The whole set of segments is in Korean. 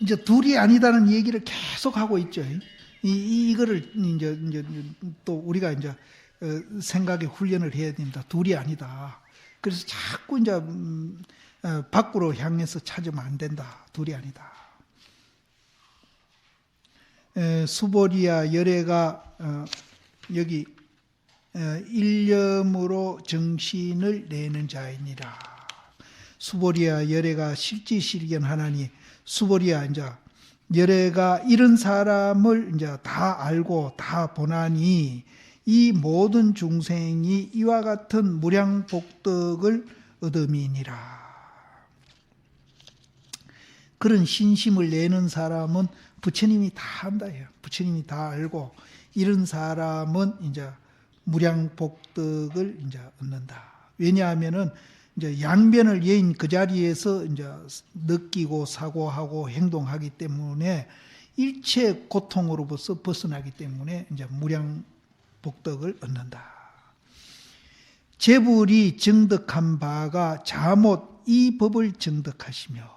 이제 둘이 아니다는 얘기를 계속 하고 있죠. 이거를 이제 또 우리가 이제 생각에 훈련을 해야 됩니다. 둘이 아니다. 그래서 자꾸 이제 밖으로 향해서 찾으면 안 된다. 둘이 아니다. 수보리아 열애가 여기 일념으로 정신을 내는 자이니라. 수보리아 열애가 실지실견하나니 수보리아 이제 열애가 이런 사람을 이제 다 알고 다 보나니 이 모든 중생이 이와 같은 무량복덕을 얻음이니라. 그런 신심을 내는 사람은 부처님이 다 안다요. 부처님이 다 알고 이런 사람은 이제 무량복덕을 이제 얻는다. 왜냐하면은 이제 양변을 여인 그 자리에서 이제 느끼고 사고하고 행동하기 때문에 일체 고통으로부터 벗어나기 때문에 이제 무량복덕을 얻는다. 재불이 정득한 바가 자못 이 법을 정득하시며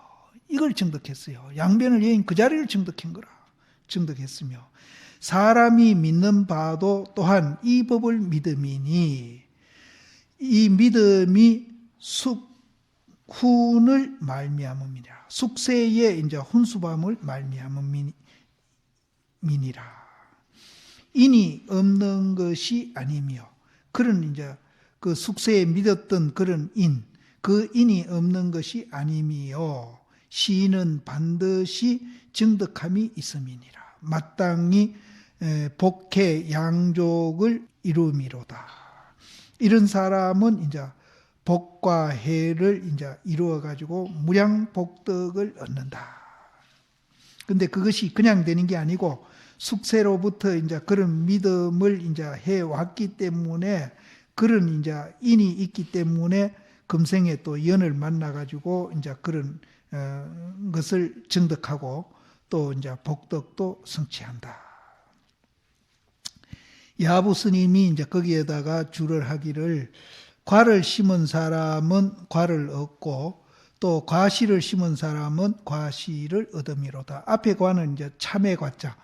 이걸 정득했어요. 양변을 여인 그 자리를 정득한 거라. 정득했으며 사람이 믿는 바도 또한 이 법을 믿음이니 이 믿음이 숙훈을 말미암음이라. 숙세의 이제 훈수밤을 말미암음이니라. 인이 없는 것이 아니며 그런 이제 그 숙세에 믿었던 그런 인, 그 인이 없는 것이 아니며 시인은 반드시 정득함이 있음이니라. 마땅히 복해 양족을 이루미로다. 이런 사람은 이제 복과 해를 이제 이루어 가지고 무량복덕을 얻는다. 근데 그것이 그냥 되는 게 아니고 숙세로부터 이제 그런 믿음을 이제 해 왔기 때문에 그런 이제 인이 있기 때문에 금생에 또 연을 만나 가지고 이제 그런 것을 정득하고 또 이제 복덕도 성취한다. 야부 스님이 이제 거기에다가 주를 하기를 과를 심은 사람은 과를 얻고 또 과실을 심은 사람은 과실을 얻음이로다. 앞에 과는 이제 참외 과자.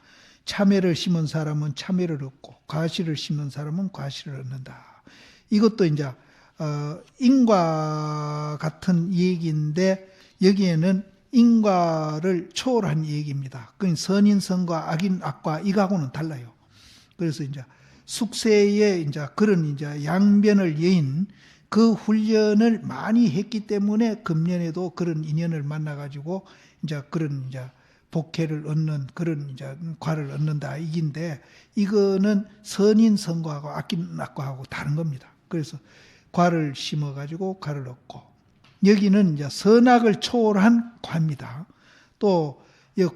참외를 심은 사람은 참외를 얻고 과실을 심은 사람은 과실을 얻는다. 이것도 이제 인과 같은 얘기인데 여기에는 인과를 초월한 얘기입니다. 그 선인 선과 악인 악과 이거하고는 달라요. 그래서 이제 숙세에 이제 그런 이제 양변을 여인 그 훈련을 많이 했기 때문에 금년에도 그런 인연을 만나 가지고 이제 그런 이제 복회를 얻는 그런 이제 과를 얻는다 이긴데 이거는 선인 선과하고 악인 악과하고 다른 겁니다. 그래서 과를 심어 가지고 과를 얻고 여기는 이제 선악을 초월한 과입니다. 또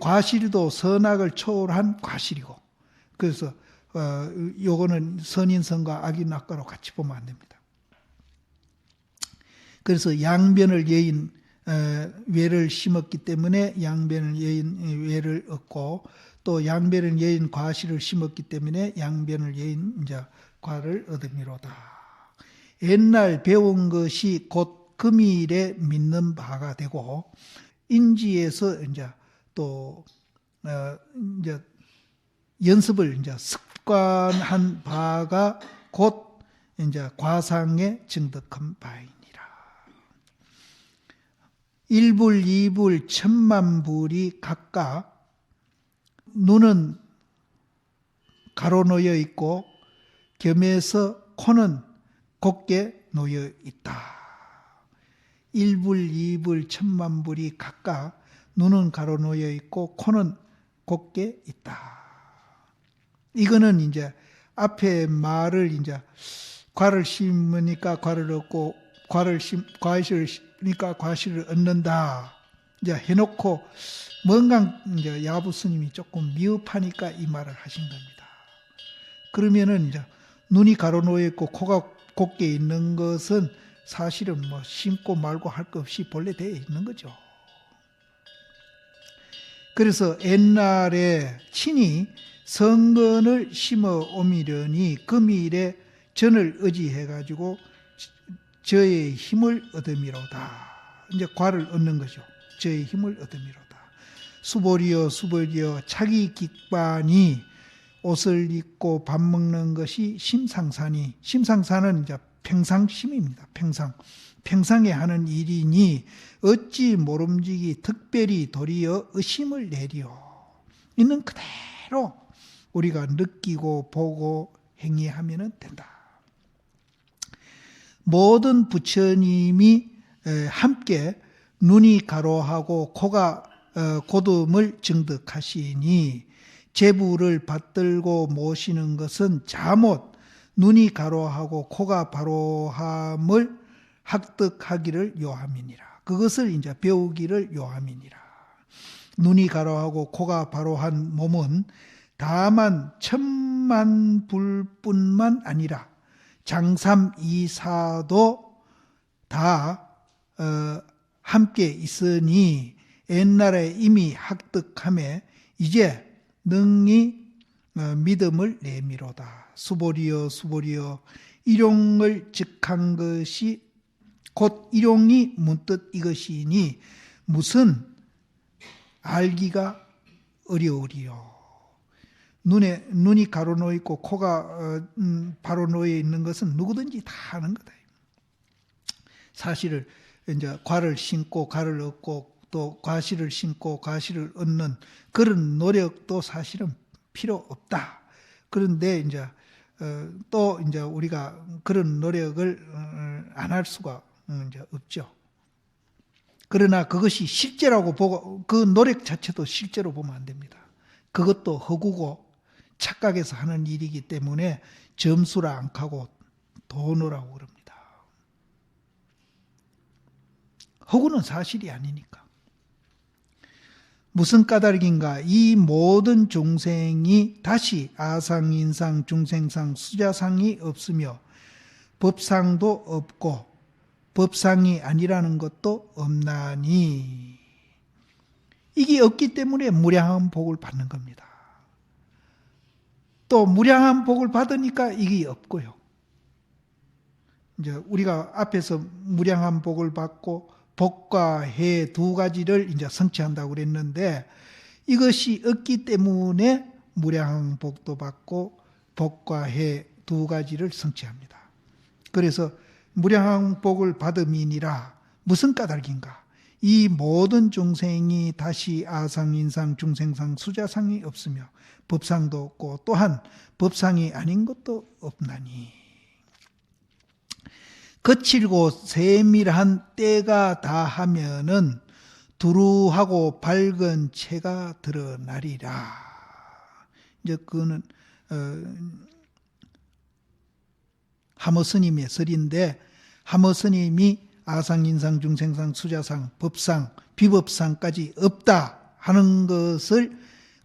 과실도 선악을 초월한 과실이고 그래서 요거는 선인선과 악인악과로 같이 보면 안 됩니다. 그래서 양변을 여인 외를 심었기 때문에 양변을 여인 외를 얻고 또 양변을 여인 과실을 심었기 때문에 양변을 여인 이제 과를 얻음이로다. 옛날 배운 것이 곧 금일에 믿는 바가 되고 인지에서 이제 또 이제 연습을 이제 습관한 바가 곧 이제 과상에 증득한 바이니라. 일불, 이불, 천만불이 각각 눈은 가로 놓여 있고 겸해서 코는 곧게 놓여 있다. 일불, 이불, 천만불이 각각 눈은 가로 놓여 있고 코는 곧게 있다. 이거는 이제 앞에 말을 이제 과를 심으니까 과를 얻고 과실을 심으니까 과실을 얻는다. 이제 해놓고 뭔가 이제 야부 스님이 조금 미흡하니까 이 말을 하신 겁니다. 그러면은 이제 눈이 가로 놓여 있고 코가 곧게 있는 것은 사실은 뭐 심고 말고 할 것 없이 본래 되어 있는 거죠. 그래서 옛날에 친히 성근을 심어 오미려니 금일에 전을 의지해가지고 저의 힘을 얻음이로다. 이제 과를 얻는 거죠. 저의 힘을 얻음이로다. 수보리여 수보리여 차기 깃반이 옷을 입고 밥 먹는 것이 심상사니, 심상사는 이제 평상심입니다. 평상에 하는 일이니 어찌 모름지기 특별히 도리어 의심을 내리오. 있는 그대로 우리가 느끼고 보고 행위하면 된다. 모든 부처님이 함께 눈이 가로하고 코가 고듬을 증득하시니 제부를 받들고 모시는 것은 자못 눈이 가로하고 코가 바로함을 학득하기를 요함이니라. 그것을 이제 배우기를 요함이니라. 눈이 가로하고 코가 바로한 몸은 다만 천만불뿐만 아니라 장삼이사도 다 함께 있으니 옛날에 이미 학득함에 이제 능히 믿음을 내미로다. 수보리여 수보리여 일용을 즉한 것이 곧 일용이 문득 이것이니 무슨 알기가 어려우리요. 눈이 가로 놓여 있고 코가 바로 놓여 있는 것은 누구든지 다 아는 거다. 사실을 이제 과를 심고 과를 얻고 또 과실을 심고 과실을 얻는 그런 노력도 사실은 필요 없다. 그런데 이제 또 이제 우리가 그런 노력을 안 할 수가 이제 없죠. 그러나 그것이 실제라고 보고 그 노력 자체도 실제로 보면 안 됩니다. 그것도 허구고 착각해서 하는 일이기 때문에 점수를 안 하고 돈으라고 그럽니다. 허구는 사실이 아니니까. 무슨 까닭인가? 이 모든 중생이 다시 아상, 인상, 중생상, 수자상이 없으며 법상도 없고 법상이 아니라는 것도 없나니 이게 없기 때문에 무량한 복을 받는 겁니다. 또 무량한 복을 받으니까 이게 없고요. 이제 우리가 앞에서 무량한 복을 받고 복과 해 두 가지를 이제 성취한다고 그랬는데 이것이 없기 때문에 무량한 복도 받고 복과 해 두 가지를 성취합니다. 그래서 무량한 복을 받음이니라. 무슨 까닭인가? 이 모든 중생이 다시 아상, 인상, 중생상, 수자상이 없으며 법상도 없고 또한 법상이 아닌 것도 없나니 거칠고 세밀한 때가 다하면은 두루하고 밝은 채가 드러나리라. 이제 그거는 하모 스님의 설인데 하모 스님이 아상, 인상, 중생상, 수자상, 법상, 비법상까지 없다 하는 것을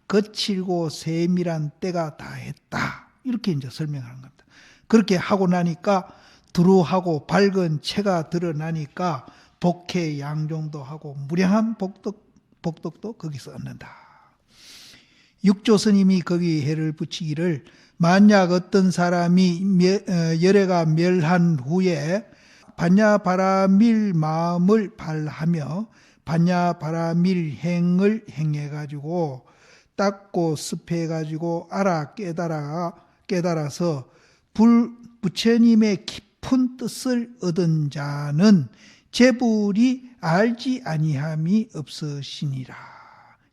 거칠고 세밀한 때가 다했다. 이렇게 이제 설명하는 겁니다. 그렇게 하고 나니까 두루하고 밝은 채가 드러나니까 복해 양종도 하고 무량한 복덕도 거기서 얻는다. 육조 스님이 거기 해를 붙이기를 만약 어떤 사람이 열애가 멸한 후에 반야바라밀 마음을 발하며 반야바라밀 행을 행해가지고 닦고 습해가지고 깨달아서 부처님의 깊은 뜻을 얻은 자는 재불이 알지 아니함이 없으시니라.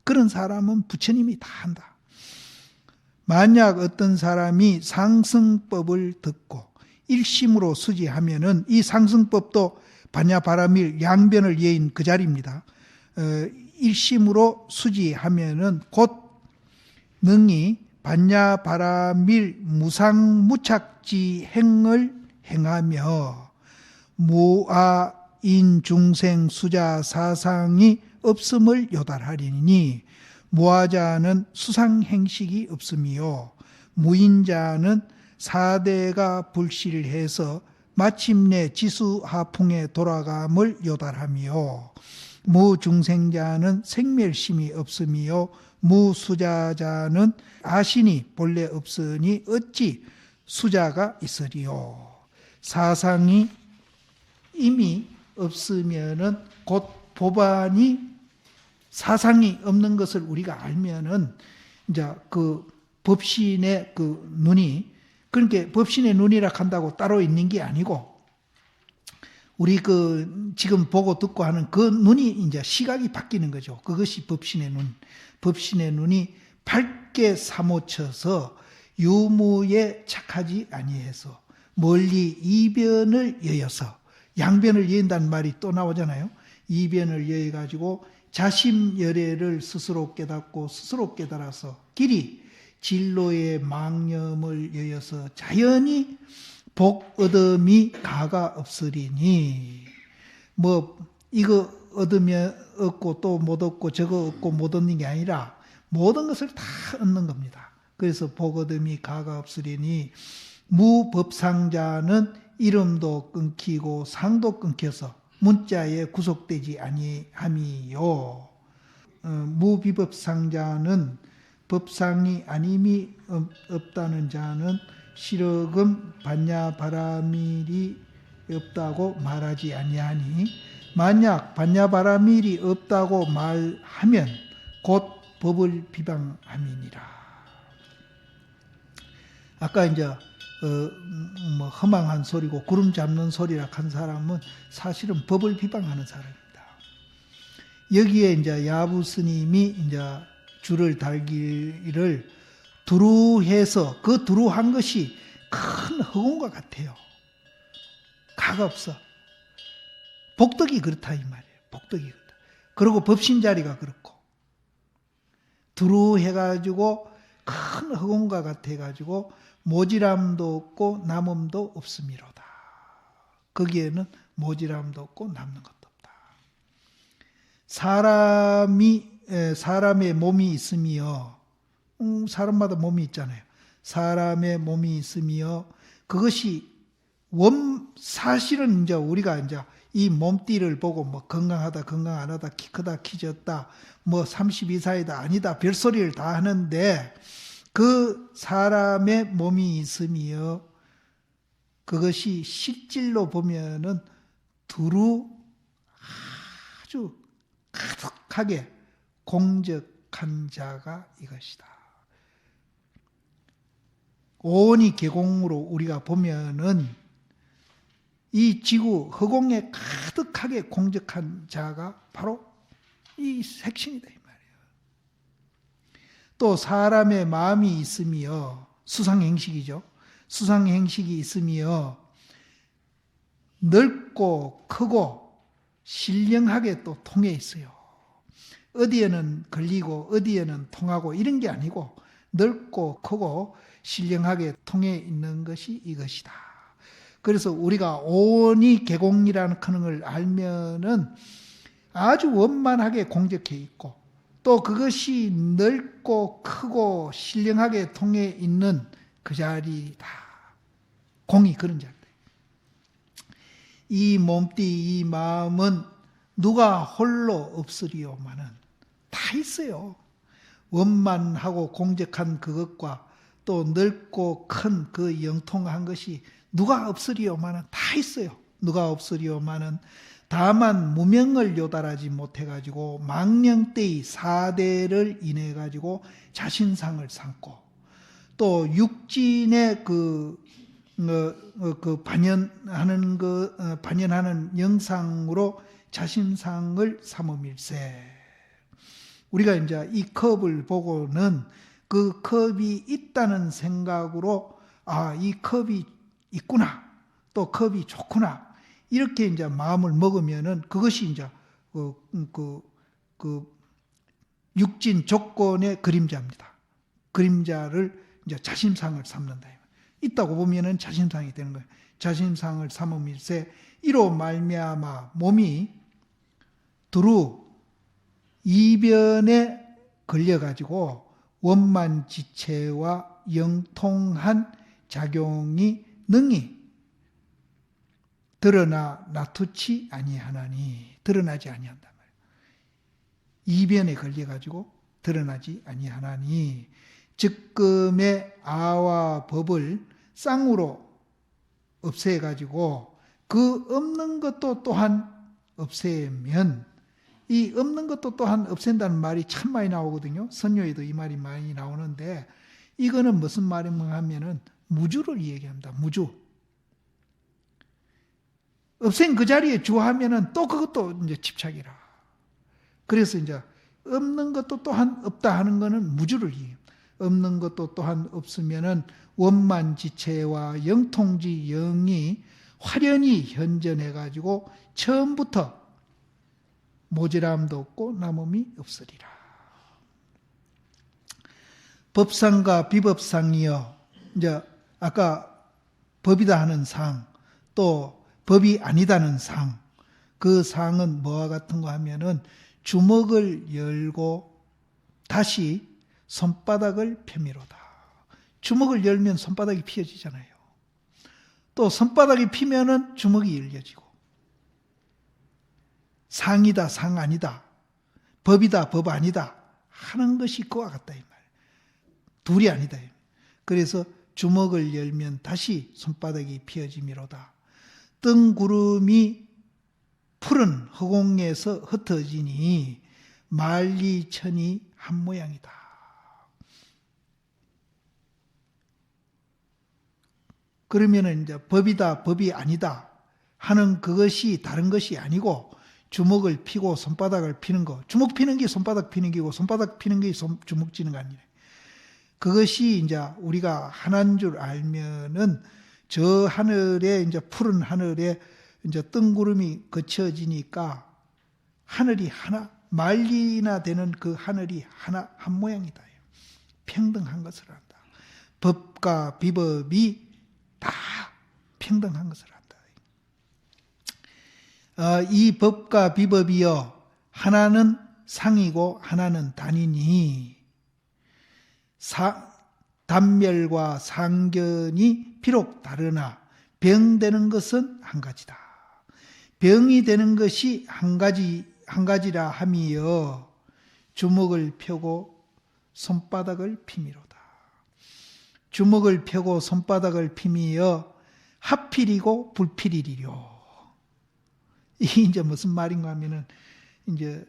그런 사람은 부처님이 다 한다. 만약 어떤 사람이 상승법을 듣고 일심으로 수지하면은 이 상승법도 반야바라밀 양변을 예인 그 자리입니다. 일심으로 수지하면은 곧 능히 반야바라밀 무상무착지 행을 행하며 무아인 중생 수자 사상이 없음을 요달하리니 무아자는 수상행식이 없으며 무인자는 사대가 불실해서 마침내 지수하풍에 돌아감을 요달하며 무중생자는 생멸심이 없으며 무수자자는 아신이 본래 없으니 어찌 수자가 있으리요. 사상이 이미 없으면은 곧 법안이 사상이 없는 것을 우리가 알면은 이제 그 법신의 그 눈이, 그러니까 법신의 눈이라 한다고 따로 있는 게 아니고 우리 그 지금 보고 듣고 하는 그 눈이 이제 시각이 바뀌는 거죠. 그것이 법신의 눈. 법신의 눈이 밝게 사모쳐서 유무에 착하지 아니해서 멀리 이변을 여여서, 양변을 여인다는 말이 또 나오잖아요. 이변을 여여가지고 자심열애를 스스로 깨닫고 스스로 깨달아서 길이 진로의 망념을 여여서 자연히 복 얻음이 가가 없으리니, 뭐 이거 얻으면 얻고 또 못 얻고 저거 얻고 못 얻는 게 아니라 모든 것을 다 얻는 겁니다. 그래서 복 얻음이 가가 없으리니 무법상자는 이름도 끊기고 상도 끊겨서 문자에 구속되지 아니함이요. 무비법상자는 법상이 아님이 없다는 자는 실어금 반야바라밀이 없다고 말하지 아니하니, 만약 반야바라밀이 없다고 말하면 곧 법을 비방함이니라. 아까 이제 뭐 허망한 소리고 구름 잡는 소리라 한 사람은 사실은 법을 비방하는 사람입니다. 여기에 이제 야부 스님이 이제 줄을 달기를 두루해서 그 두루한 것이 큰 허공과 같아요. 가가 없어. 복덕이 그렇다 이 말이에요. 복덕이 그렇다. 그리고 법신자리가 그렇고 두루해가지고 큰 허공과 같아가지고 모지람도 없고 남음도 없음이로다. 거기에는 모지람도 없고 남는 것도 없다. 사람의 몸이 있으며, 사람마다 몸이 있잖아요. 사람의 몸이 있으며 그것이 사실은 이제 우리가 이제 이 몸띠를 보고 뭐 건강하다 건강 안 하다 키 크다 키 작다 뭐 32살이다 아니다 별소리를 다 하는데, 그 사람의 몸이 있으며 그것이 실질로 보면은 두루 아주 가득하게 공적한 자가 이것이다. 온이 계공으로 우리가 보면은 이 지구 허공에 가득하게 공적한 자가 바로 이 색신이다 이 말이에요. 또 사람의 마음이 있으며, 수상행식이죠. 수상행식이 있으며 넓고 크고 신령하게 또 통해 있어요. 어디에는 걸리고 어디에는 통하고 이런 게 아니고 넓고 크고 신령하게 통해 있는 것이 이것이다. 그래서 우리가 온이 계공이라는 걸 알면은 아주 원만하게 공적해 있고 또 그것이 넓고 크고 신령하게 통해 있는 그 자리다. 공이 그런 자리다. 이 몸띠 이 마음은 누가 홀로 없으리요마는 다 있어요. 원만하고 공적한 그것과 또 넓고 큰 그 영통한 것이 누가 없으리요마는 다 있어요. 누가 없으리요마는 다만 무명을 요달하지 못해가지고 망령때의 사대를 인해가지고 자신상을 삼고 또 육진의 반연하는 영상으로 자신상을 삼음일세. 우리가 이제 이 컵을 보고는 그 컵이 있다는 생각으로 이 컵이 있구나, 또 컵이 좋구나 이렇게 이제 마음을 먹으면은 그것이 이제 육진 조건의 그림자입니다. 그림자를 이제 자신상을 삼는다. 있다고 보면은 자신상이 되는 거예요. 자신상을 삼음일세. 이로 말미암아 몸이 두루 이변에 걸려가지고 원만지체와 영통한 작용이 능히 드러나 나투치 아니하나니, 드러나지 아니한단 말이에요. 이변에 걸려가지고 드러나지 아니하나니, 즉금의 아와 법을 쌍으로 없애가지고 그 없는 것도 또한 없애면 이 없는 것도 또한 없앤다는 말이 참 많이 나오거든요. 선녀에도 이 말이 많이 나오는데 이거는 무슨 말인가 하면은 무주를 얘기합니다. 무주. 없앤 그 자리에 주하면은 또 그것도 이제 집착이라. 그래서 이제 없는 것도 또한 없다 하는 거는 무주를 얘기해요. 없는 것도 또한 없으면은 원만지체와 영통지 영이 화련히 현전해가지고 처음부터 모자람도 없고 남음이 없으리라. 법상과 비법상이여, 이제 아까 법이다 하는 상, 또 법이 아니다는 상, 그 상은 뭐와 같은 거 하면은 주먹을 열고 다시 손바닥을 펴미로다. 주먹을 열면 손바닥이 펴지잖아요. 또 손바닥이 피면은 주먹이 열려지고, 상이다 상 아니다, 법이다 법 아니다 하는 것이 그와 같다 이 말. 둘이 아니다. 그래서 주먹을 열면 다시 손바닥이 펴짐이로다. 뜬구름이 푸른 허공에서 흩어지니 만리천이 한 모양이다. 그러면은 이제 법이다 법이 아니다 하는 그것이 다른 것이 아니고 주먹을 피고 손바닥을 피는 거, 주먹 피는 게 손바닥 피는 게고 손바닥 피는 게 주먹 쥐는 거 아니에요. 그것이 이제 우리가 하나인 줄 알면은 저 하늘에 이제 푸른 하늘에 이제 뜬구름이 거쳐지니까 하늘이 하나, 만리나 되는 그 하늘이 하나 한 모양이다. 평등한 것을 한다. 법과 비법이 다 평등한 것을 한다. 이 법과 비법이요, 하나는 상이고 하나는 단이니 단멸과 상견이 비록 다르나 병되는 것은 한 가지다. 병이 되는 것이 한 가지라 함이여 주먹을 펴고 손바닥을 피미로다. 주먹을 펴고 손바닥을 피미여 하필이고 불필이리요. 이게 이제 무슨 말인가 하면은 이제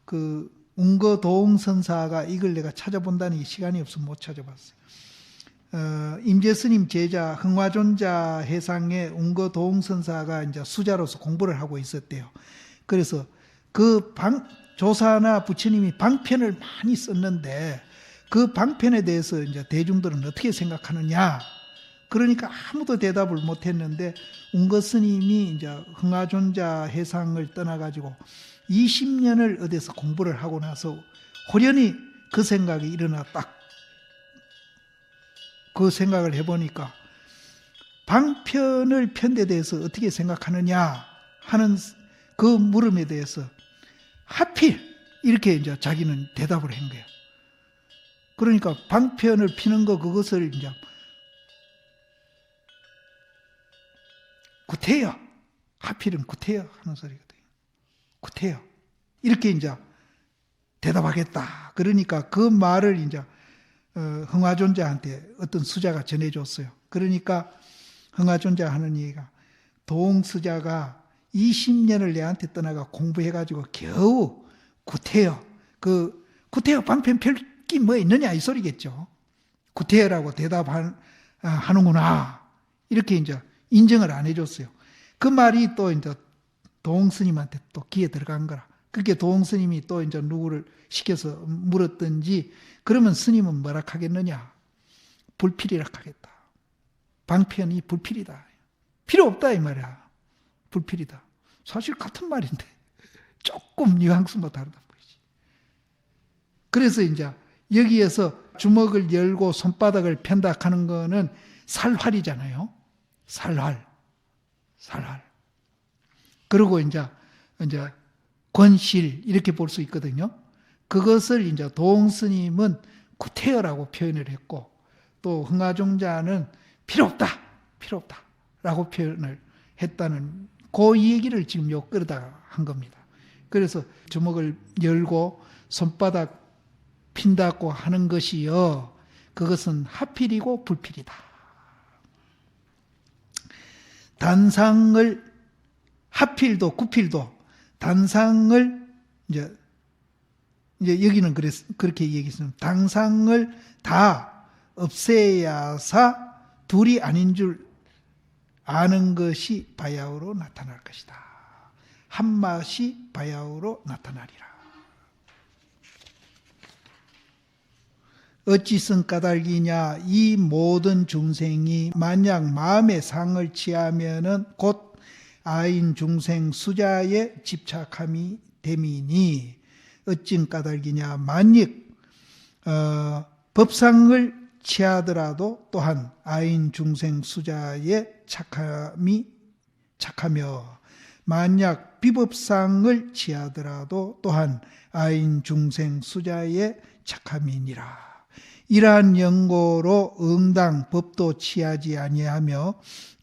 그 운거도홍선사가 이걸 내가 찾아본다니 시간이 없어서 못 찾아봤어요. 임재스님 제자 흥화존자 해상의 운거도홍선사가 이제 수자로서 공부를 하고 있었대요. 그래서 그 조사나 부처님이 방편을 많이 썼는데 그 방편에 대해서 이제 대중들은 어떻게 생각하느냐. 그러니까 아무도 대답을 못 했는데 운거스님이 이제 흥화존자 해상을 떠나가지고 20년을 어디서 공부를 하고 나서 호련히 그 생각이 일어나 딱 그 생각을 해보니까 방편을 편 데 대해서 어떻게 생각하느냐 하는 그 물음에 대해서 하필 이렇게 이제 자기는 대답을 한 거예요. 그러니까 방편을 피는 거 그것을 이제 구태여, 하필은 구태여 하는 소리거든요. 구태여 이렇게 이제 대답하겠다. 그러니까 그 말을 이제 흥화존자한테 어떤 수자가 전해줬어요. 그러니까 흥화존자 하는 얘기가 도홍수자가 20년을 내한테 떠나가 공부해가지고 겨우 구태여, 그 구태여 방편 펼기 뭐 있느냐 이 소리겠죠. 구태여라고 대답하는구나 이렇게 이제 인정을 안 해줬어요. 그 말이 또 이제 도홍스님한테 또 귀에 들어간 거라. 그렇게 도홍스님이 또 이제 누구를 시켜서 물었든지 그러면 스님은 뭐라 하겠느냐? 불필이라 하겠다. 방편이 불필이다. 필요 없다 이 말이야. 불필이다. 사실 같은 말인데 조금 뉘앙스만 다르다 보이지. 그래서 이제 여기에서 주먹을 열고 손바닥을 편다 하는 거는 살활이잖아요. 살활. 그리고 이제 권실 이렇게 볼 수 있거든요. 그것을 이제 도홍스님은 구태여라고 표현을 했고 또 흥화종자는 필요 없다라고 표현을 했다는 그 얘기를 지금 요 끌어다가 한 겁니다. 그래서 주먹을 열고 손바닥 핀다고 하는 것이요, 그것은 하필이고 불필이다. 단상을 하필도 구필도 단상을 이제 여기는 그렇게 얘기했습니다. 당상을 다 없애야사 둘이 아닌 줄 아는 것이 바야흐로 나타날 것이다. 한맛이 바야흐로 나타나리라. 어찌슨 까닭이냐. 이 모든 중생이 만약 마음의 상을 취하면은 곧 아인 중생 수자에 집착함이 됨이니. 어찐 까닭이냐. 만약 법상을 취하더라도 또한 아인 중생 수자에 착하며 만약 비법상을 취하더라도 또한 아인 중생 수자에 착함이니라. 이러한 연고로 응당 법도 취하지 아니하며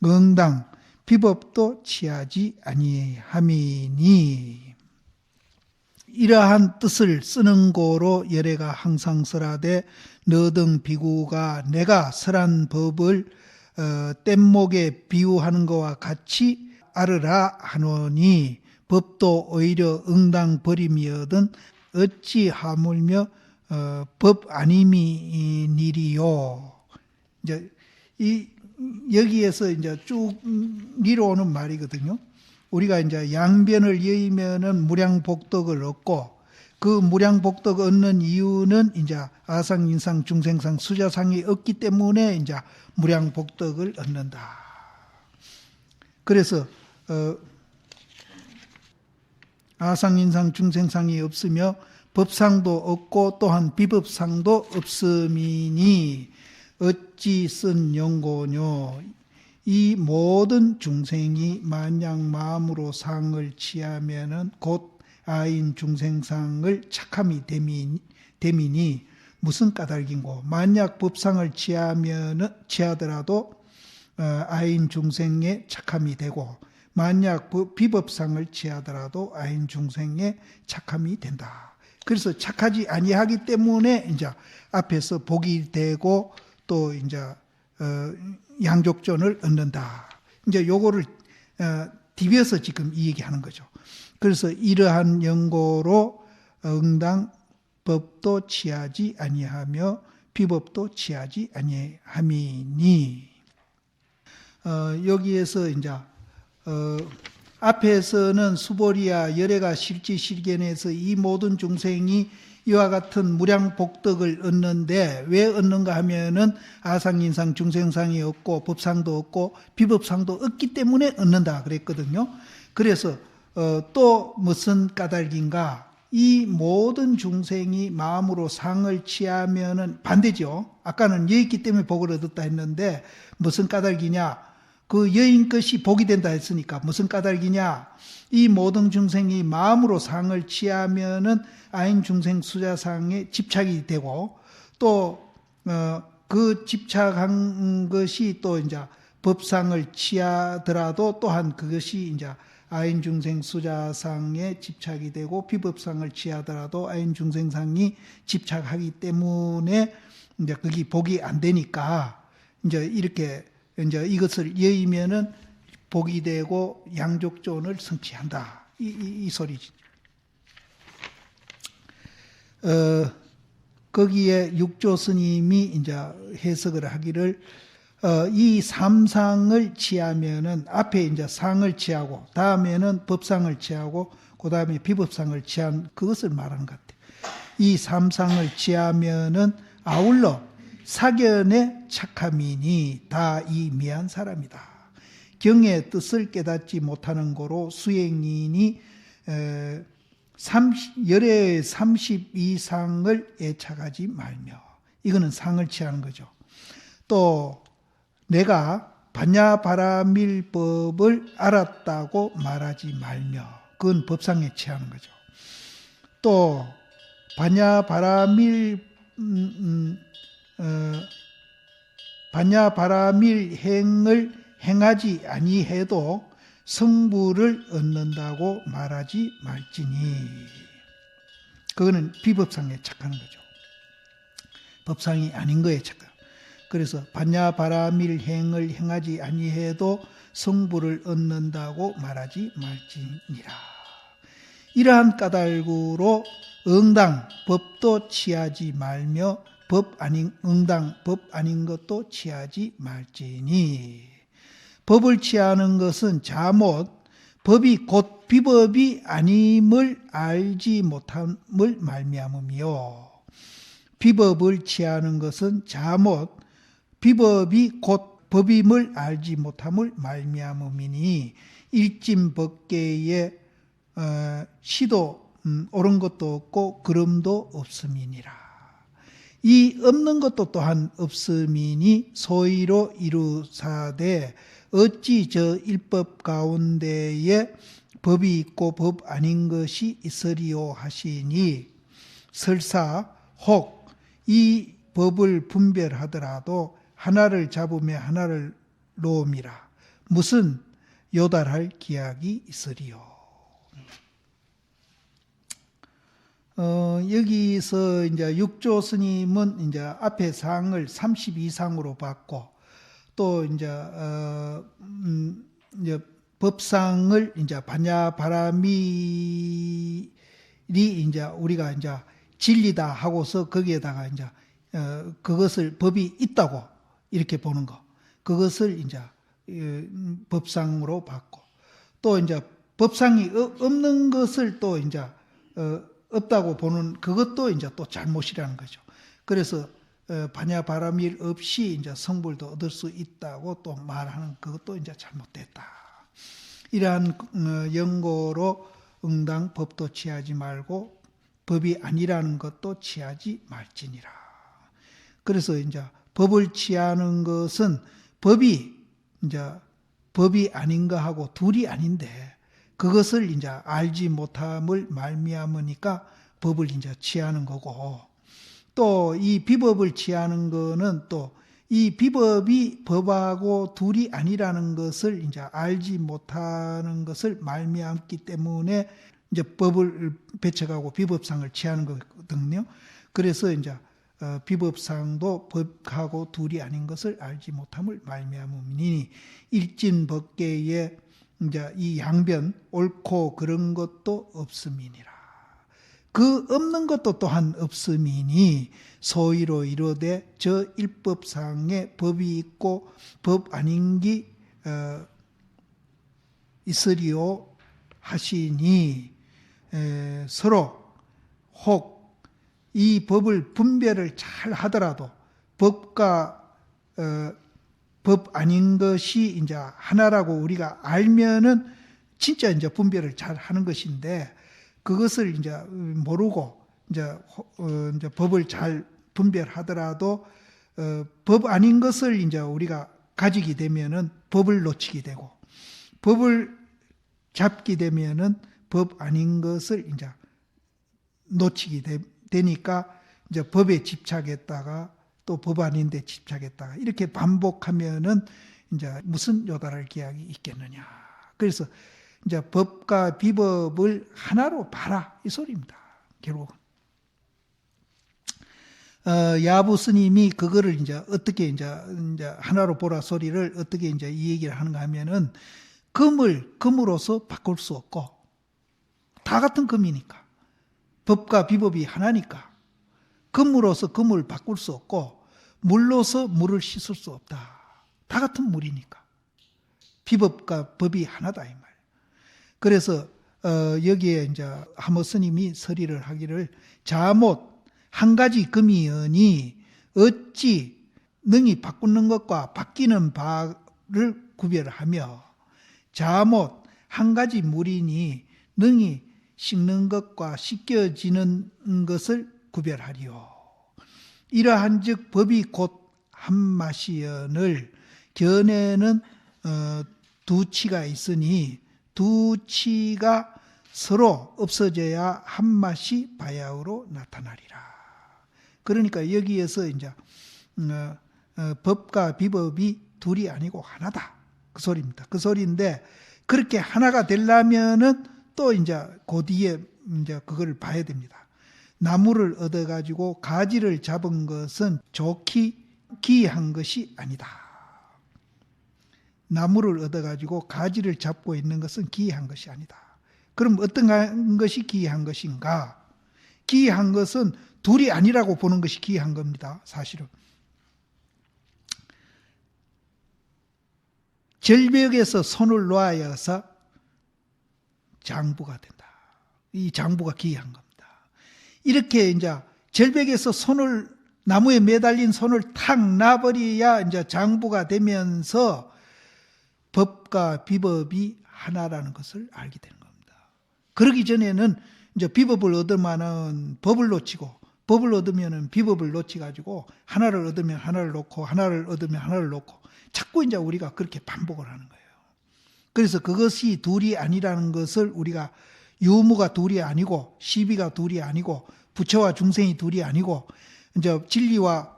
응당 비법도 취하지 아니함이니. 이러한 뜻을 쓰는 고로 열애가 항상 설하되 너등 비구가 내가 설한 법을 뗏목에 비유하는 것과 같이 알으라 하노니 법도 오히려 응당 버림이거든 어찌 하물며 법 아님이니리요. 이제 여기에서 이제 쭉 미뤄오는 말이거든요. 우리가 이제 양변을 여의면은 무량복덕을 얻고 그 무량복덕 얻는 이유는 이제 아상, 인상, 중생상, 수자상이 없기 때문에 이제 무량복덕을 얻는다. 그래서 아상, 인상, 중생상이 없으며 법상도 없고 또한 비법상도 없음이니 어찌 쓴 연고뇨. 이 모든 중생이 만약 마음으로 상을 취하면은 곧 아인 중생상을 착함이 됨이니 무슨 까닭인고. 만약 법상을 취하더라도 아인 중생의 착함이 되고 만약 비법상을 취하더라도 아인 중생의 착함이 된다. 그래서 착하지 아니하기 때문에 이제 앞에서 복이 되고 또 이제 양족존을 얻는다. 이제 요거를 디벼서 지금 이 얘기하는 거죠. 그래서 이러한 연고로 응당 법도 취하지 아니하며 비법도 취하지 아니함이니. 여기에서 이제 앞에서는 수보리야 열애가 실지실견에서 이 모든 중생이 이와 같은 무량복덕을 얻는데 왜 얻는가 하면은 아상인상 중생상이 없고 법상도 없고 비법상도 없기 때문에 얻는다 그랬거든요. 그래서 또 무슨 까닭인가. 이 모든 중생이 마음으로 상을 취하면은 반대죠. 아까는 여있기 때문에 복을 얻었다 했는데 무슨 까닭이냐. 그 여인 것이 복이 된다 했으니까 무슨 까닭이냐. 이 모든 중생이 마음으로 상을 취하면은 아인 중생 수자상에 집착이 되고 또 그 집착한 것이 또 이제 법상을 취하더라도 또한 그것이 이제 아인 중생 수자상에 집착이 되고 비법상을 취하더라도 아인 중생상이 집착하기 때문에 이제 그게 복이 안 되니까 이제 이렇게 이제 이것을 여의면은 복이 되고 양족존을 성취한다. 이 소리지. 거기에 육조 스님이 이제 해석을 하기를 이 삼상을 취하면은 앞에 이제 상을 취하고 다음에는 법상을 취하고 그 다음에 비법상을 취한 그것을 말하는 것 같아요. 이 삼상을 취하면은 아울러 사견에 착함이니 다 이 미한 사람이다. 경의 뜻을 깨닫지 못하는 거로 수행인이 열의 32상을 애착하지 말며. 이거는 상을 취하는 거죠. 또 내가 반야바라밀법을 알았다고 말하지 말며. 그건 법상에 취하는 거죠. 또 반야바라밀 행을 행하지 아니해도 성부를 얻는다고 말하지 말지니. 그거는 비법상에 착하는 거죠. 법상이 아닌 거에 착하는. 그래서 반야바라밀 행을 행하지 아니해도 성부를 얻는다고 말하지 말지니라. 이러한 까닭으로 응당 법도 취하지 말며 응당 법 아닌 것도 취하지 말지니. 법을 취하는 것은 자못 법이 곧 비법이 아님을 알지 못함을 말미암으며, 비법을 취하는 것은 자못 비법이 곧 법임을 알지 못함을 말미암음이니, 일진법계에 시도 옳은 것도 없고 그름도 없음이니라. 이 없는 것도 또한 없음이니 소위로 이루사되 어찌 저 일법 가운데에 법이 있고 법 아닌 것이 있으리요 하시니, 설사 혹 이 법을 분별하더라도 하나를 잡으며 하나를 놓음이라 무슨 요달할 기약이 있으리요. 여기서 이제 육조 스님은 이제 앞에 상을 32상으로 받고, 또 이제 법상을 이제 반야바라밀이 이제 우리가 이제 진리다 하고서 거기에다가 이제 그것을 법이 있다고 이렇게 보는 거, 그것을 이제 법상으로 받고, 또 이제 법상이 없는 것을 또 이제 없다고 보는 그것도 이제 또 잘못이라는 거죠. 그래서 반야바라밀 없이 이제 성불도 얻을 수 있다고 또 말하는 그것도 이제 잘못됐다. 이러한 연고로 응당 법도 취하지 말고 법이 아니라는 것도 취하지 말지니라. 그래서 이제 법을 취하는 것은 법이 이제 법이 아닌 거하고 둘이 아닌데, 그것을 이제 알지 못함을 말미암으니까 법을 이제 취하는 거고, 또 이 비법을 취하는 거는 또 이 비법이 법하고 둘이 아니라는 것을 이제 알지 못하는 것을 말미암기 때문에 이제 법을 배척하고 비법상을 취하는 거거든요. 그래서 이제 비법상도 법하고 둘이 아닌 것을 알지 못함을 말미암으니, 일진법계에 이제 이 양변 옳고 그런 것도 없음이니라. 그 없는 것도 또한 없음이니 소위로 이르되 저 일법상에 법이 있고 법 아닌 게 있으리요 하시니, 서로 혹 이 법을 분별을 잘 하더라도 법과 법 아닌 것이 이제 하나라고 우리가 알면은 진짜 이제 분별을 잘 하는 것인데, 그것을 이제 모르고 이제 법을 잘 분별하더라도 법 아닌 것을 이제 우리가 가지게 되면은 법을 놓치게 되고, 법을 잡게 되면은 법 아닌 것을 이제 놓치게 되니까 이제 법에 집착했다가 또 법 아닌데 집착했다가 이렇게 반복하면은 이제 무슨 요달할 기약이 있겠느냐. 그래서 이제 법과 비법을 하나로 봐라 이 소리입니다. 결국은 야부 스님이 그거를 이제 어떻게 이제 하나로 보라 소리를 어떻게 이제 이 얘기를 하는가 하면은, 금을 금으로서 바꿀 수 없고 다 같은 금이니까, 법과 비법이 하나니까 금으로서 금을 바꿀 수 없고 물로서 물을 씻을 수 없다. 다 같은 물이니까 비법과 법이 하나다 이 말. 그래서 여기에 이제 하모 스님이 서리를 하기를, 자못 한 가지 금이여니 어찌 능히 바꾸는 것과 바뀌는 바를 구별하며, 자못 한 가지 물이니 능히 씻는 것과 씻겨지는 것을 구별하리요. 이러한즉 법이 곧 한맛이여늘 견해는 두 치가 있으니 두 치가 서로 없어져야 한맛이 바야흐로 나타나리라. 그러니까 여기에서 이제 법과 비법이 둘이 아니고 하나다 그 소리입니다. 그 소리인데, 그렇게 하나가 되려면은 또 이제 그 뒤에 이제 그걸 봐야 됩니다. 나무를 얻어가지고 가지를 잡은 것은 좋기 기이한 것이 아니다. 나무를 얻어가지고 가지를 잡고 있는 것은 기이한 것이 아니다. 그럼 어떤 것이 기이한 것인가? 기이한 것은 둘이 아니라고 보는 것이 기이한 겁니다. 사실은. 절벽에서 손을 놓아야서 장부가 된다. 이 장부가 기이한 겁니다. 이렇게 이제 절벽에서 나무에 매달린 손을 탁 놔버려야 이제 장부가 되면서 법과 비법이 하나라는 것을 알게 되는 겁니다. 그러기 전에는 이제 비법을 얻으면은 법을 놓치고, 법을 얻으면은 비법을 놓치가지고, 하나를 얻으면 하나를 놓고, 하나를 얻으면 하나를 놓고, 자꾸 이제 우리가 그렇게 반복을 하는 거예요. 그래서 그것이 둘이 아니라는 것을 우리가 유무가 둘이 아니고, 시비가 둘이 아니고, 부처와 중생이 둘이 아니고, 이제 진리와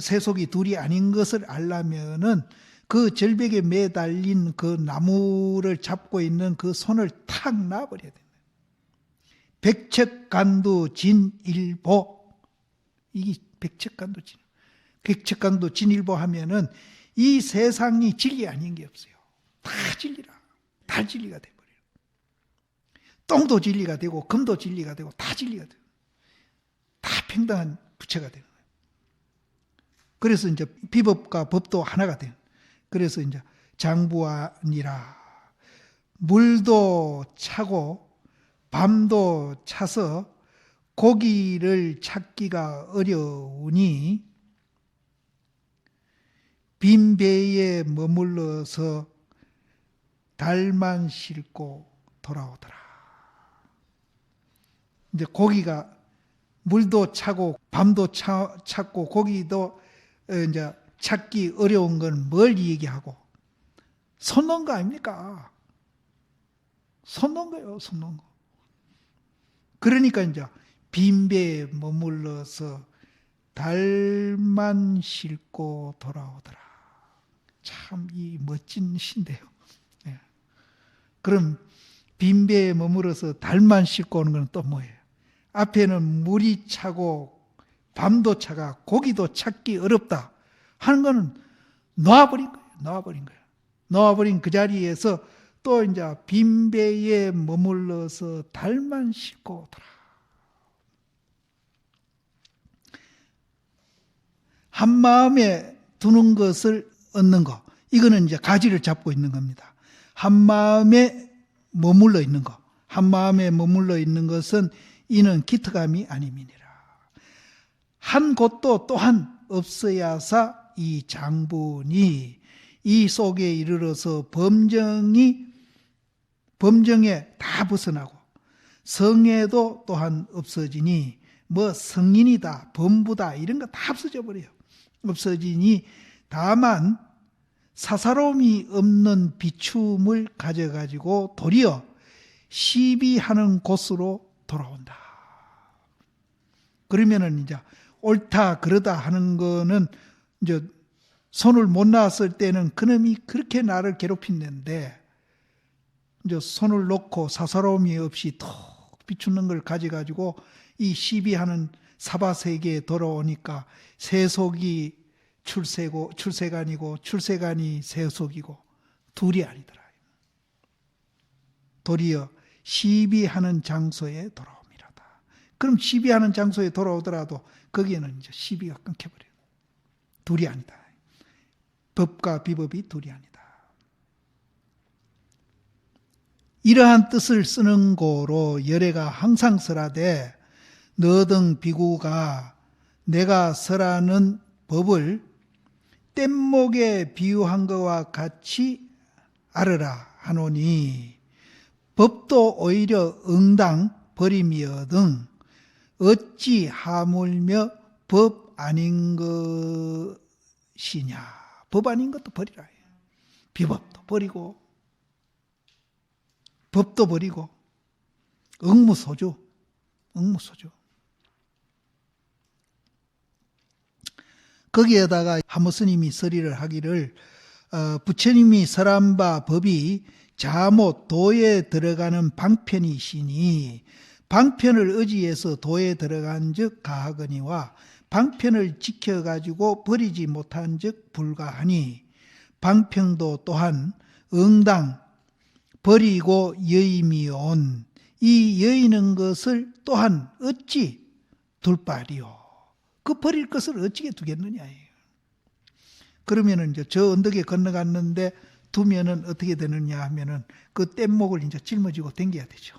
세속이 둘이 아닌 것을 알려면은 그 절벽에 매달린 그 나무를 잡고 있는 그 손을 탁 놔버려야 됩니다. 백척간두 진일보. 이게 백척간두 진일보 하면은 이 세상이 진리 아닌 게 없어요. 다 진리라. 다 진리가 돼버려요. 똥도 진리가 되고 금도 진리가 되고 다 진리가 돼요. 다 평등한 부처가 되는 거예요. 그래서 이제 비법과 법도 하나가 돼요. 그래서 이제 장부아니라. 물도 차고 밤도 차서 고기를 찾기가 어려우니 빈 배에 머물러서 달만 싣고 돌아오더라. 이제 고기가 물도 차고 밤도 찾고 고기도 이제 찾기 어려운 건 뭘 얘기하고? 손 놓은 거 아닙니까? 손 놓은 거예요, 손 놓은 거. 그러니까 이제 빈 배에 머물러서 달만 싣고 돌아오더라. 참 이 멋진 시인데요. 예. 그럼 빈 배에 머물러서 달만 싣고 오는 건 또 뭐예요? 앞에는 물이 차고 밤도 차가 고기도 찾기 어렵다 하는 거는 놓아버린 거예요. 놓아버린 그 자리에서 또 이제 빈 배에 머물러서 달만 싣고 오더라. 한 마음에 두는 것을 얻는 것. 이거는 이제 가지를 잡고 있는 겁니다. 한 마음에 머물러 있는 것. 한 마음에 머물러 있는 것은 이는 기특함이 아님이니라. 한 곳도 또한 없어야사 이 장분이 이 속에 이르러서 범정에 다 벗어나고 성애도 또한 없어지니 뭐 성인이다, 범부다 이런 거 다 없어져 버려요. 없어지니 다만 사사로움이 없는 비춤을 가져가지고 도리어 시비하는 곳으로 돌아온다. 그러면은 이제 옳다 그러다 하는 거는 이제 손을 못 놨을 때는 그놈이 그렇게 나를 괴롭힌다는데 이제 손을 놓고 사사로움이 없이 톡 비추는 걸 가져가지고 이 시비하는 사바세계에 돌아오니까 세속이 출세간이고 출세간이 세속이고 둘이 아니더라. 도리어 시비하는 장소에 돌아옵니다다. 그럼 시비하는 장소에 돌아오더라도 거기에는 이제 시비가 끊겨버려요. 둘이 아니다. 법과 비법이 둘이 아니다. 이러한 뜻을 쓰는 고로 열애가 항상 설하되 너등 비구가 내가 설하는 법을 뗏목에 비유한 것과 같이 알으라 하노니 법도 오히려 응당 버림이어등 어찌 하물며 법 아닌 것이냐. 법 아닌 것도 버리라. 비법도 버리고 법도 버리고 응무소주. 거기에다가 하무스님이 서리를 하기를 부처님이 설한 바 법이 자못 도에 들어가는 방편이시니 방편을 의지해서 도에 들어간 즉 가하거니와 방편을 지켜가지고 버리지 못한 즉 불가하니 방편도 또한 응당 버리고 여임이 온 이 여이는 것을 또한 어찌 둘 바리요. 그 버릴 것을 어찌게 두겠느냐예요. 그러면은 이제 저 언덕에 건너갔는데 두면은 어떻게 되느냐 하면은 그 뗏목을 이제 짊어지고 댕겨야 되죠.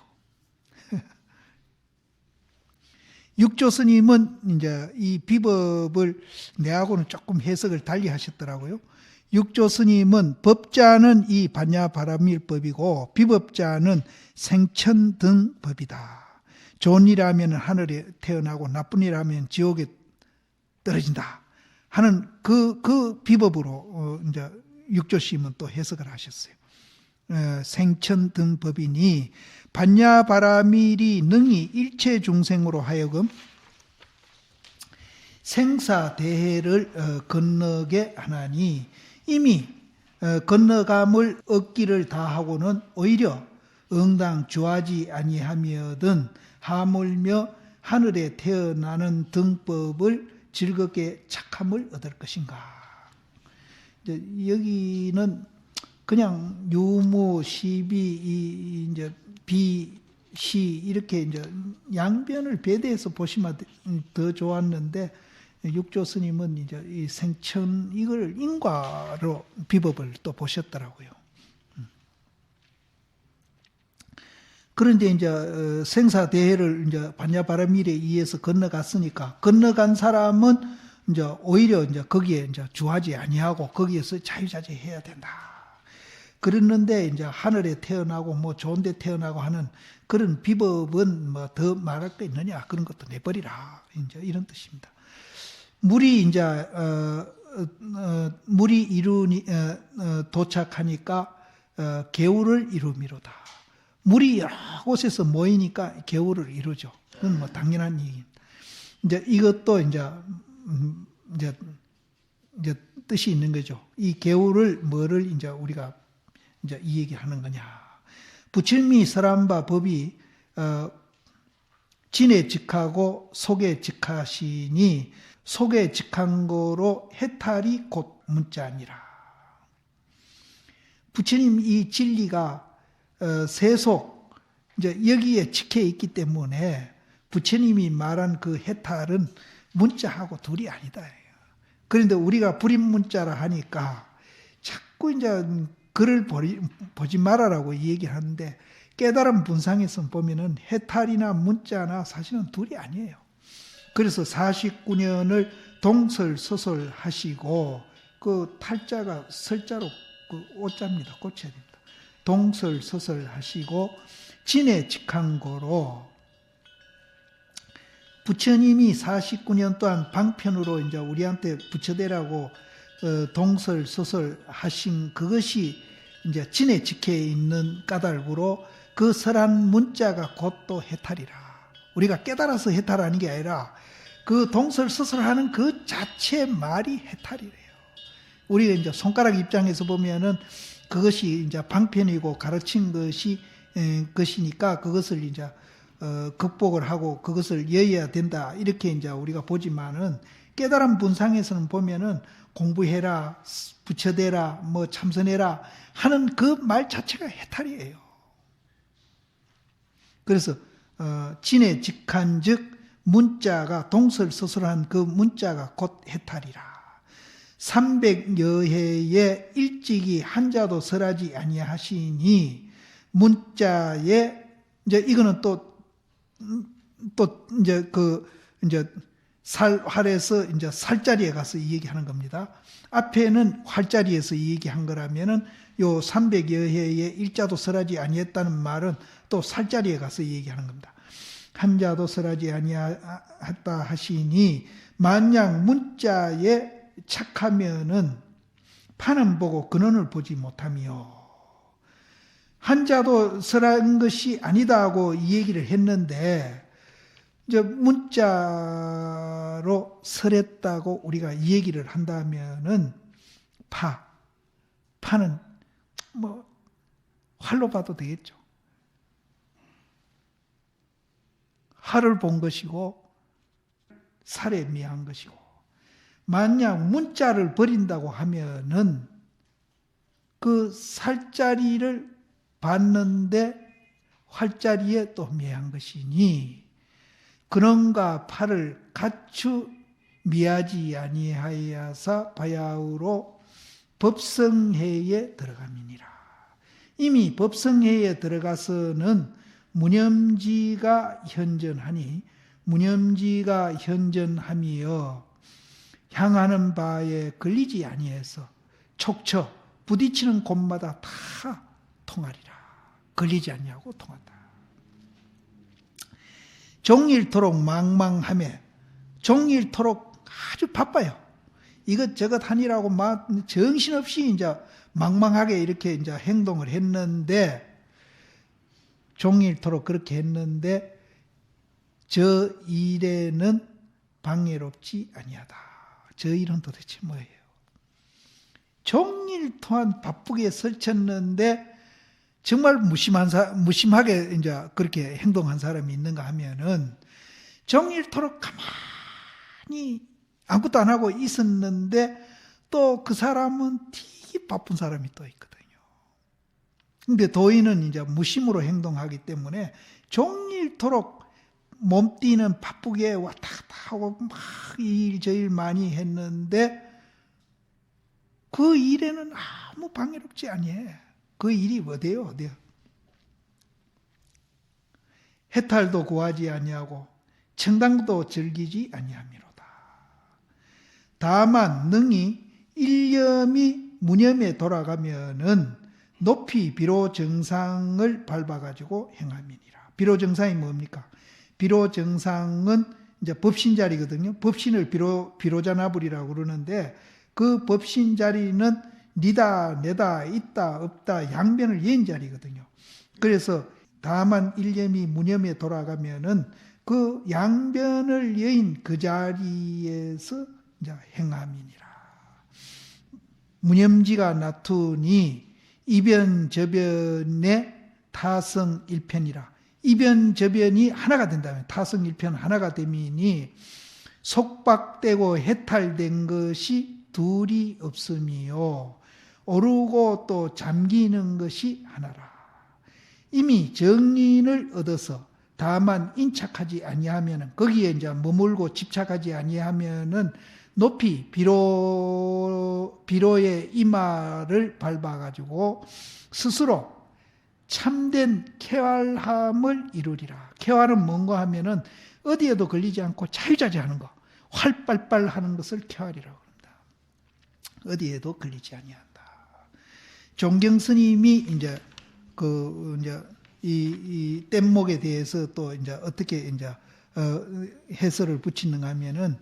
육조 스님은 이제 이 비법을 내하고는 조금 해석을 달리 하셨더라고요. 육조 스님은 법자는 이 반야바라밀법이고 비법자는 생천 등 법이다. 좋은 일 하면 하늘에 태어나고 나쁜 일 하면 지옥에 떨어진다 하는 그 비법으로 이제 육조 스님은 또 해석을 하셨어요. 생천 등 법이니 반야바라밀이 능히 일체 중생으로 하여금 생사대해를 건너게 하나니 이미 건너감을 얻기를 다하고는 오히려 응당 주하지 아니하며든 하물며 하늘에 태어나는 등법을 즐겁게 착함을 얻을 것인가. 이제 여기는 그냥 유무, 시비, 이제 비, 시 이렇게 이제 양변을 배대해서 보시면 더 좋았는데 육조 스님은 이제 이 생천 이걸 인과로 비법을 또 보셨더라고요. 그런데 이제 생사대해를 이제 반야바라밀에 의해서 건너갔으니까 건너간 사람은 이제 오히려 이제 거기에 이제 주하지 아니하고 거기에서 자유자재해야 된다. 그랬는데 이제 하늘에 태어나고 뭐 좋은 데 태어나고 하는 그런 비법은 뭐 더 말할 거 있느냐 그런 것도 내버리라. 이제 이런 뜻입니다. 물이 이제 물이 이루니 도착하니까 개울을 이루미로다. 물이 여러 곳에서 모이니까 개울을 이루죠. 그건 뭐 당연한 얘기입니다. 이제 이것도 이제 뜻이 있는 거죠. 이 개울을 뭐를 이제 우리가 이제 이 얘기하는 거냐. 부처님이 설한 바 법이 진에 직하고 속에 직하시니 속에 직한 거로 해탈이 곧 문자니라. 부처님 이 진리가 세속 이제 여기에 직해 있기 때문에 부처님이 말한 그 해탈은 문자하고 둘이 아니다. 그런데 우리가 불임문자라 하니까 자꾸 이제 글을 보지 말아라고 얘기하는데 깨달음 분상에서 보면은 해탈이나 문자나 사실은 둘이 아니에요. 그래서 49년을 동설서설 하시고 그 탈자가 설자로 그 오자입니다. 고쳐야 됩니다. 동설서설 하시고 진에 직한 거로 부처님이 49년 동안 방편으로 이제 우리한테 부처대라고 동설서설 하신 그것이 이제 진에 직해 있는 까닭으로 그 설한 문자가 곧 또 해탈이라. 우리가 깨달아서 해탈하는 게 아니라 그 동설서설하는 그 자체 말이 해탈이래요. 우리가 이제 손가락 입장에서 보면은 그것이 이제 방편이고 가르친 것이니까 그것을 이제 극복을 하고 그것을 여해야 된다 이렇게 이제 우리가 보지만은 깨달음 분상에서는 보면은 공부해라, 부처대라, 뭐 참선해라 하는 그 말 자체가 해탈이에요. 그래서 진에 직한즉 문자가 동설서설한 그 문자가 곧 해탈이라. 300여해에 일찍이 한자도 설하지 아니하시니 문자에 이제 이거는 또 이제 활에서 이제 살자리에 가서 이 얘기하는 겁니다. 앞에는 활자리에서 이 얘기한 거라면은 요 300여해에 일자도 설하지 아니했다는 말은 또 살자리에 가서 이 얘기하는 겁니다. 한자도 설하지 아니했다 하시니 만약 문자에 착하면은 판은 보고 근원을 보지 못하며 한자도 설한 것이 아니다 하고 이 얘기를 했는데 이제 문자로 설했다고 우리가 이 얘기를 한다면은 파는 뭐 활로 봐도 되겠죠. 활을 본 것이고 살에 미한 것이고 만약 문자를 버린다고 하면은 그 살자리를 봤는데 활자리에 또 매한 것이니 근원과 팔을 갖추 미하지 아니하여서 바야흐로 법성해에 들어감이니라. 이미 법성해에 들어가서는 무념지가 현전하니 무념지가 현전하며 향하는 바에 걸리지 아니해서 촉처 부딪히는 곳마다 다 통하리라. 걸리지 아니하고 통한다. 종일토록 망망하며 종일토록 아주 바빠요. 이것저것 하니라고 막 정신없이 이제 망망하게 이렇게 이제 행동을 했는데 종일토록 그렇게 했는데 저 일에는 방해롭지 아니하다. 저 일은 도대체 뭐예요? 종일 동안 바쁘게 설쳤는데 정말 무심하게 이제 그렇게 행동한 사람이 있는가 하면은 종일토록 가만히 아무것도 안 하고 있었는데 또 그 사람은 되게 바쁜 사람이 또 있거든요. 근데 도인은 이제 무심으로 행동하기 때문에 종일토록 몸띠는 바쁘게 왔다 갔다 하고 막 이 일 저 일 많이 했는데 그 일에는 아무 방해롭지 아니해. 그 일이 어디요? 해탈도 구하지 아니하고 청당도 즐기지 아니함이로다. 다만 능히 일념이 무념에 돌아가면은 높이 비로 정상을 밟아가지고 행함이니라. 비로 정상이 뭡니까? 비로 정상은 이제 법신 자리거든요. 법신을 비로자나불이라고 그러는데 그 법신 자리는 니다, 내다, 있다, 없다 양변을 연 자리거든요. 그래서 다만 일념이 무념에 돌아가면은 그 양변을 여인 그 자리에서 이제 행함이니라. 무념지가 나투니 이변저변의 타성일편이라. 이변저변이 하나가 된다면 타성일편 하나가 되미니 속박되고 해탈된 것이 둘이 없음이요 오르고 또 잠기는 것이 하나라. 이미 정인을 얻어서 다만 인착하지 아니하면은 거기에 이제 머물고 집착하지 아니하면은 높이 비로의 이마를 밟아가지고 스스로 참된 쾌활함을 이루리라. 쾌활은 뭔가 하면은 어디에도 걸리지 않고 자유자재하는 거, 활발발 하는 것을 쾌활이라고 합니다. 어디에도 걸리지 아니한다. 종경 스님이 이제 이 뗏목에 대해서 또 이제 어떻게 이제 해설을 붙이는가 하면은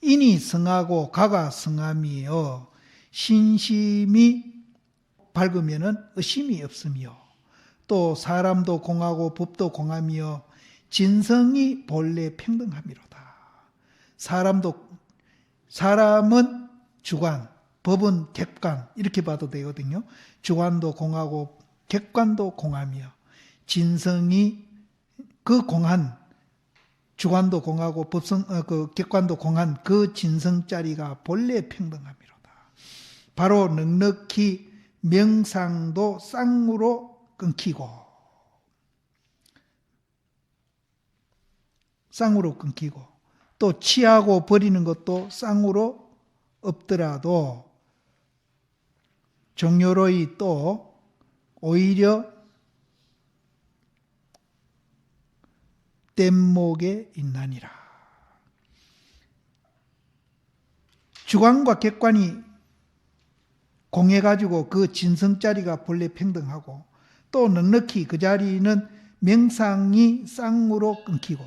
인이 성하고 가가 성함이요 신심이 밝으면은 의심이 없으며 또 사람도 공하고 법도 공함이요 진성이 본래 평등함이로다. 사람은 주관, 법은 객관 이렇게 봐도 되거든요. 주관도 공하고 객관도 공함이요 진성이 그 공한 주관도 공하고 그 객관도 공한 그 진성자리가 본래 평등함이로다. 바로 넉넉히 명상도 쌍으로 끊기고 또 취하고 버리는 것도 쌍으로 없더라도 종묘로이 또 오히려 뗏목에 있나니라. 주관과 객관이 공해가지고 그 진성자리가 본래 평등하고 또 넉넉히 그 자리는 명상이 쌍으로 끊기고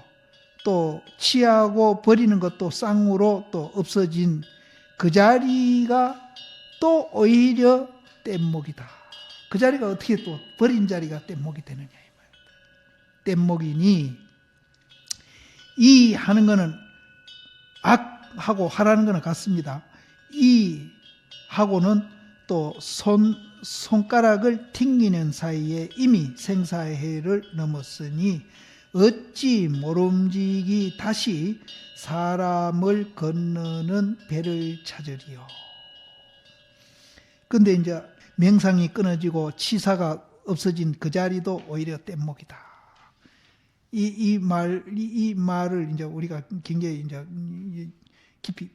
또 취하고 버리는 것도 쌍으로 또 없어진 그 자리가 또 오히려 뗏목이다. 그 자리가 어떻게 또 버린 자리가 뗏목이 되느냐 이 말이다. 뗏목이니 이 하는 거는 악하고 하라는 거는 같습니다. 이 하고는 또 손가락을 튕기는 사이에 이미 생사해를 넘었으니 어찌 모름지기 다시 사람을 건너는 배를 찾으리요. 근데 이제 명상이 끊어지고 치사가 없어진 그 자리도 오히려 뗏목이다. 이 말을 이제 우리가 굉장히 이제 깊이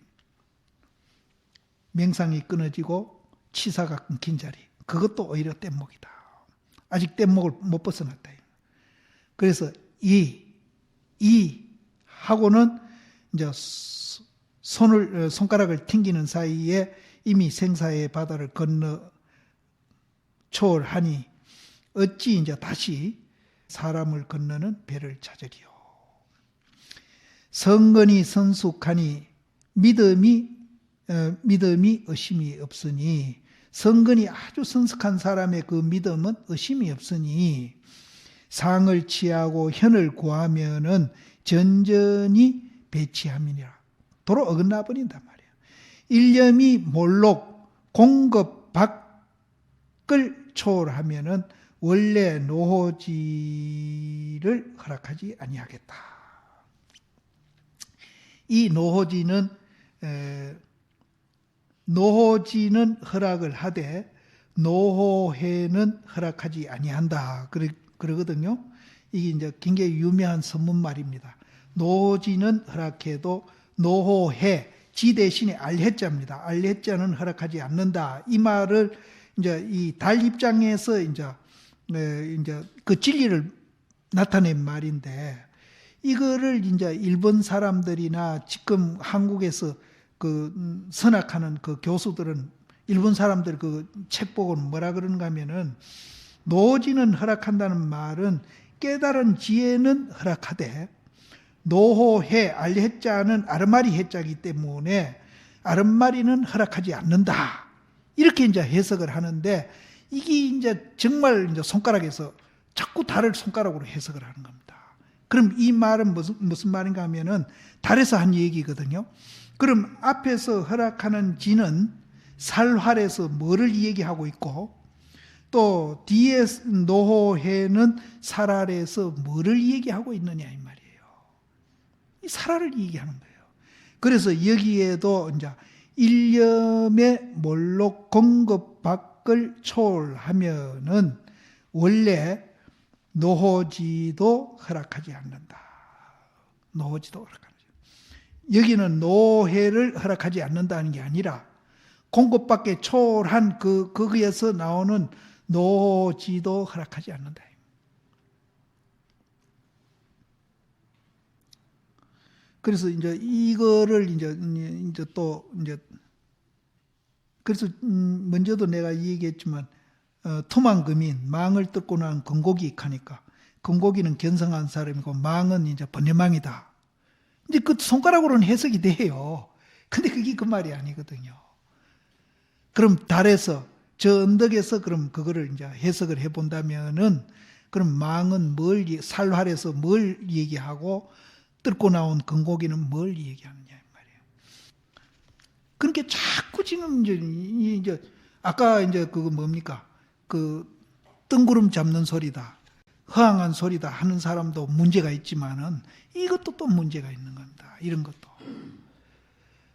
명상이 끊어지고 치사가 끊긴 자리, 그것도 오히려 뗏목이다. 아직 뗏목을 못 벗어났다. 그래서 이 하고는 이제 손가락을 튕기는 사이에 이미 생사의 바다를 건너 초월하니 어찌 이제 다시 사람을 건너는 배를 찾으리요. 성건이 성숙하니 믿음이 의심이 없으니, 성건이 아주 성숙한 사람의 그 믿음은 의심이 없으니 상을 취하고 현을 구하면은 전전히 배치함이니라. 도로 어긋나 버린단 말이에요. 일념이 몰록 공급 밖을 초월하면은 원래 노호지를 허락하지 아니하겠다. 이 노호지는 허락을 하되 노호해는 허락하지 아니한다. 그러거든요. 이게 이제 굉장히 유명한 선문말입니다. 노호지는 허락해도 노호해, 지 대신에 알해자입니다. 알해자는 허락하지 않는다. 이 말을 이제 이 달 입장에서 이제 그 진리를 나타낸 말인데, 이거를 이제 일본 사람들이나 지금 한국에서 그 선학하는 그 교수들은 일본 사람들 그 책 보고는 뭐라 그러는가 하면은, 노지는 허락한다는 말은 깨달은 지혜는 허락하되 노호해, 알해자는 아르마리 해자이기 때문에 아르마리는 허락하지 않는다. 이렇게 이제 해석을 하는데, 이게 이제 정말 이제 손가락에서 자꾸 달을 손가락으로 해석을 하는 겁니다. 그럼 이 말은 무슨 말인가 하면은 달에서 한 얘기거든요. 그럼 앞에서 허락하는 지는 살활에서 뭐를 얘기하고 있고, 또 뒤에 노호해는 살활에서 뭐를 얘기하고 있느냐 이 말이에요. 이 살활을 얘기하는 거예요. 그래서 여기에도 이제 일념의 몰록 공급 밖을 초월하면은 원래 노호지도 허락하지 않는다. 노호지도 허락하지. 여기는 노해를 허락하지 않는다는 게 아니라 공급 밖에 초월한 거기에서 나오는 노지도 허락하지 않는다. 그래서 이제 이거를 이제 또 이제 그래서 먼저도 내가 얘기했지만 토망금인 망을 뜯고 난 금고기 하니까 금고기는 견성한 사람이고 망은 이제 번뇌망이다. 이제 그 손가락으로는 해석이 돼요. 근데 그게 그 말이 아니거든요. 그럼 달에서 저 언덕에서 그럼 그거를 이제 해석을 해본다면은 그럼 망은 살활에서 뭘 얘기하고 뜯고 나온 금고기는 뭘 얘기하느냐 이 말이에요. 그러니까 자꾸 지금 이제 아까 이제 그거 뭡니까? 그 뜬구름 잡는 소리다, 허황한 소리다 하는 사람도 문제가 있지만은 이것도 또 문제가 있는 겁니다. 이런 것도.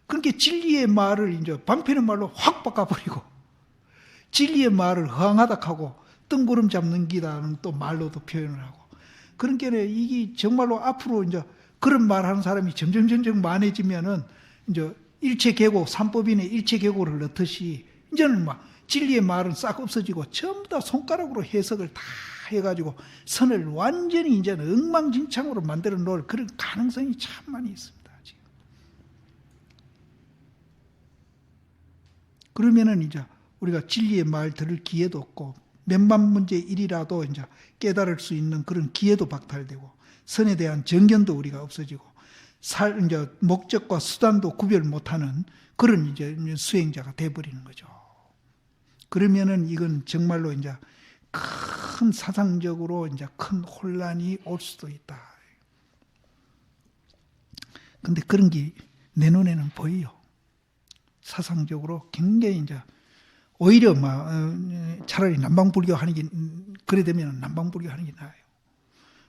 그러니까 진리의 말을 이제 방패는 말로 확 바꿔버리고 진리의 말을 허황하다 하고 뜬구름 잡는 기다는 또 말로도 표현을 하고. 그러니까 이게 정말로 앞으로 이제 그런 말하는 사람이 점점 많아지면은 이제 일체계곡, 삼법인의 일체계곡을 넣듯이 이제는 막 진리의 말은 싹 없어지고 전부 다 손가락으로 해석을 다 해가지고 선을 완전히 이제는 엉망진창으로 만들어 놓을 그런 가능성이 참 많이 있습니다. 지금. 그러면은 이제 우리가 진리의 말 들을 기회도 없고 몇만 문제 일이라도 이제 깨달을 수 있는 그런 기회도 박탈되고 선에 대한 정견도 우리가 없어지고 이제 목적과 수단도 구별 못하는 그런 이제 수행자가 돼버리는 거죠. 그러면은 이건 정말로 이제 큰 사상적으로 이제 큰 혼란이 올 수도 있다. 근데 그런 게 내 눈에는 보여요. 사상적으로 굉장히 이제 오히려 차라리 남방불교 하는 게 그래 되면 남방불교 하는 게 나아요.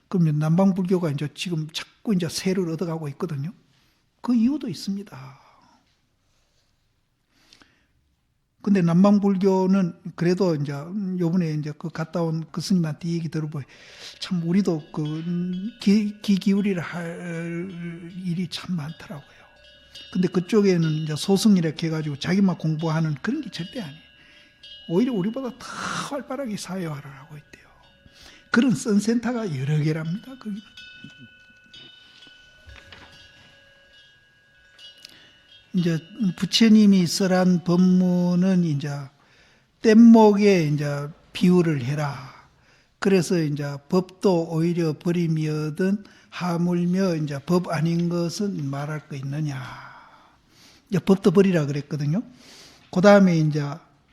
그러면 남방불교가 이제 지금 자꾸 이제 세를 얻어가고 있거든요. 그 이유도 있습니다. 근데 남방불교는 그래도 이제 요번에 이제 그 갔다 온 그 스님한테 얘기 들어보니 참 우리도 그 귀 기울이라 할 일이 참 많더라고요. 근데 그쪽에는 이제 소승이렇게 해가지고 자기만 공부하는 그런 게 절대 아니에요. 오히려 우리보다 더 활발하게 사회화를 하고 있대요. 그런 선센터가 여러 개랍니다. 거기. 이제 부처님이 쓰란 법문은 이제 뗏목에 이제 비유를 해라. 그래서 이제 법도 오히려 버림이거든 하물며 이제 법 아닌 것은 말할 거 있느냐. 이제 법도 버리라 그랬거든요. 그 다음에 이제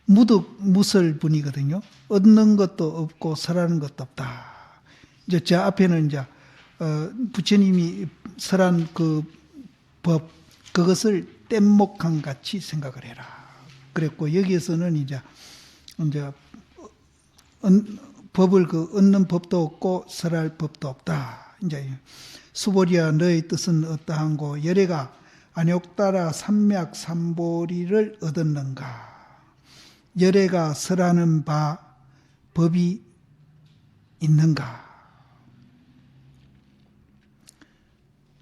무설분이거든요. 얻는 것도 없고 설하는 것도 없다. 이제 제 앞에는 이제 부처님이 설한 그 법 그것을 뗏목함 같이 생각을 해라. 그랬고 여기에서는 이제 법을 그 얻는 법도 없고 설할 법도 없다. 이제 수보리야 너의 뜻은 어떠한고 열애가 안욕따라 삼맥삼보리를 얻었는가. 열애가 설하는 바 법이 있는가.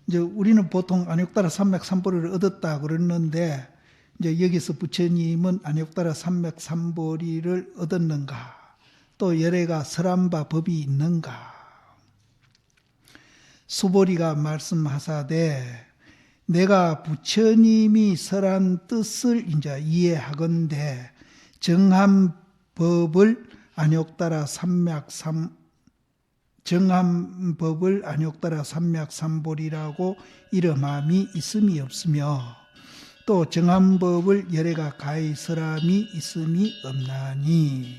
이제 우리는 보통 안욕따라 삼맥삼보리를 얻었다 그러는데 이제 여기서 부처님은 안욕따라 삼맥삼보리를 얻었는가. 또 열애가 설한 바 법이 있는가. 수보리가 말씀하사되 내가 부처님이 설한 뜻을 이제 이해하건대 정한 법을 안욕따라 삼맥삼보리라고 이름함이 있음이 없으며 또 정한 법을 열애가 가히 설함이 있음이 없나니